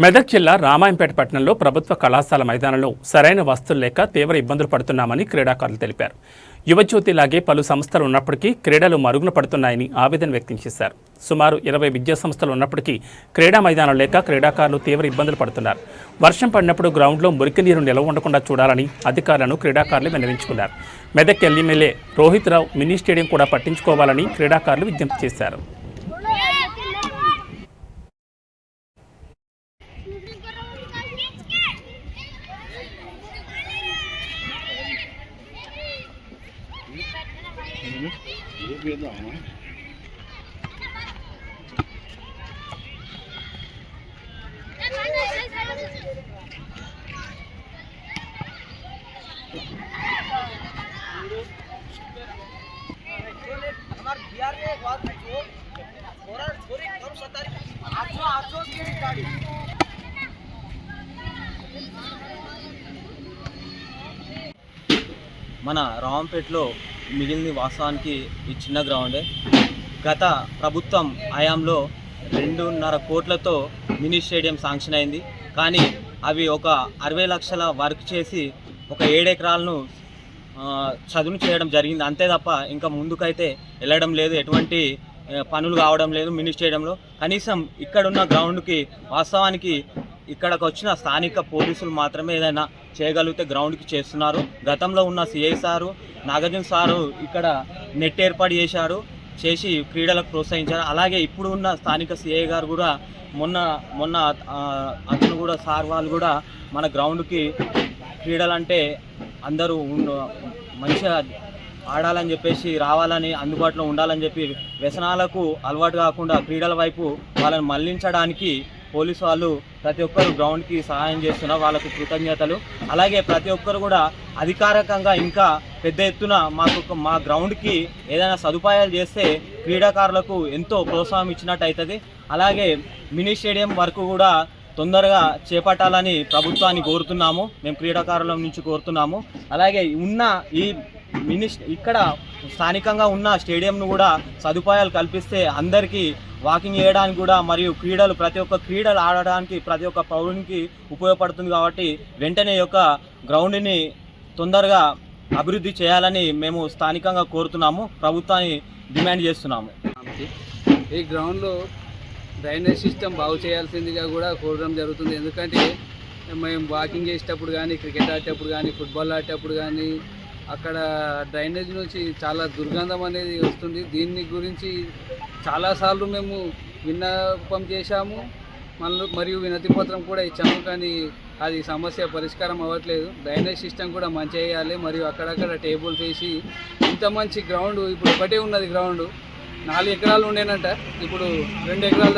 మెదక్ జిల్లా రామాయంపేట పట్టణంలో ప్రభుత్వ కళాశాల మైదానంలో సరైన వసతులు లేక తీవ్ర ఇబ్బందులు పడుతున్నామని క్రీడాకారులు తెలిపారు. యువజ్యోతి లాగే పలు సంస్థలు ఉన్నప్పటికీ క్రీడలు మరుగున పడుతున్నాయని ఆవేదన వ్యక్తం చేశారు. సుమారు 20 విద్యా సంస్థలు ఉన్నప్పటికీ క్రీడా మైదానం లేక క్రీడాకారులు తీవ్ర ఇబ్బందులు పడుతున్నారు. వర్షం పడినప్పుడు గ్రౌండ్లో మురికి నీరు నిల్వ ఉండకుండా చూడాలని అధికారులను క్రీడాకారులు విన్నవించుకున్నారు. మెదక్ ఎమ్మెల్యే రోహిత్ రావు మినీ స్టేడియం కూడా పట్టించుకోవాలని క్రీడాకారులు విజ్ఞప్తి చేశారు. మన రామంపేటలో మిగిలిన వాస్తవానికి ఈ చిన్న గ్రౌండే. గత ప్రభుత్వం హయాంలో 2.5 కోట్లతో మినీ స్టేడియం శాంక్షన్ అయింది. కానీ అవి ఒక 60 లక్షల వర్క్ చేసి ఒక 7 ఎకరాలను చదును చేయడం జరిగింది. అంతే తప్ప ఇంకా ముందుకైతే వెళ్ళడం లేదు, ఎటువంటి పనులు కావడం లేదు మినీ స్టేడియంలో. కనీసం ఇక్కడున్న గ్రౌండ్కి వాస్తవానికి ఇక్కడికి వచ్చిన స్థానిక పోలీసులు మాత్రమే ఏదైనా చేయగలిగితే గ్రౌండ్కి చేస్తున్నారు. గతంలో ఉన్న సిఐ సారు, నాగార్జున సారు ఇక్కడ నెట్ ఏర్పాటు చేసి క్రీడలకు ప్రోత్సహించారు. అలాగే ఇప్పుడు ఉన్న స్థానిక సిఐ గారు కూడా మొన్న అతను కూడా సార్ వాళ్ళు కూడా మన గ్రౌండ్కి క్రీడలంటే అందరూ మంచిగా ఆడాలని చెప్పేసి రావాలని, అందుబాటులో ఉండాలని చెప్పి వ్యసనాలకు అలవాటు కాకుండా క్రీడల వైపు వాళ్ళని మళ్లించడానికి పోలీసు వాళ్ళు ప్రతి ఒక్కరు గ్రౌండ్కి సహాయం చేస్తున్నారు. వాళ్ళకు కృతజ్ఞతలు. అలాగే ప్రతి ఒక్కరు కూడా అధికారికంగా ఇంకా పెద్ద ఎత్తున మా గ్రౌండ్కి ఏదైనా సదుపాయాలు చేస్తే క్రీడాకారులకు ఎంతో ప్రోత్సాహం ఇచ్చినట్టు అవుతుంది. అలాగే మినీ స్టేడియం వరకు కూడా తొందరగా చేపట్టాలని ప్రభుత్వాన్ని కోరుతున్నాము. మేము క్రీడాకారుల నుంచి కోరుతున్నాము. అలాగే ఉన్న ఈ ఇక్కడ స్థానికంగా ఉన్న స్టేడియంను కూడా సదుపాయాలు కల్పిస్తే అందరికీ వాకింగ్ చేయడానికి కూడా మరియు ప్రతి ఒక్క క్రీడలు ఆడడానికి ప్రతి ఒక్క పౌరునికి ఉపయోగపడుతుంది. కాబట్టి వెంటనే యొక్క గ్రౌండ్ని తొందరగా అభివృద్ధి చేయాలని మేము స్థానికంగా కోరుతున్నాము, ప్రభుత్వాన్ని డిమాండ్ చేస్తున్నాము. ఈ గ్రౌండ్లో డ్రైనేజ్ సిస్టమ్ బాగు చేయాల్సిందిగా కూడా కోరడం జరుగుతుంది. ఎందుకంటే మేము వాకింగ్ చేసేటప్పుడు కానీ, క్రికెట్ ఆడేటప్పుడు కానీ, ఫుట్బాల్ ఆడేటప్పుడు కానీ అక్కడ డ్రైనేజ్ నుంచి చాలా దుర్గంధం అనేది వస్తుంది. దీని గురించి చాలాసార్లు మేము విన్నపం చేశాము, మరియు వినతి పత్రం కూడా ఇచ్చాము. కానీ అది సమస్య పరిష్కారం అవ్వట్లేదు. డ్రైనేజ్ సిస్టమ్ కూడా మంచి చేయాలి. మరియు అక్కడక్కడ టేబుల్స్ వేసి ఇంత మంచి గ్రౌండ్ ఇప్పుడు ఒకటే ఉన్నది. గ్రౌండ్ 4 ఎకరాలు ఉండేనంట, ఇప్పుడు 2 ఎకరాలు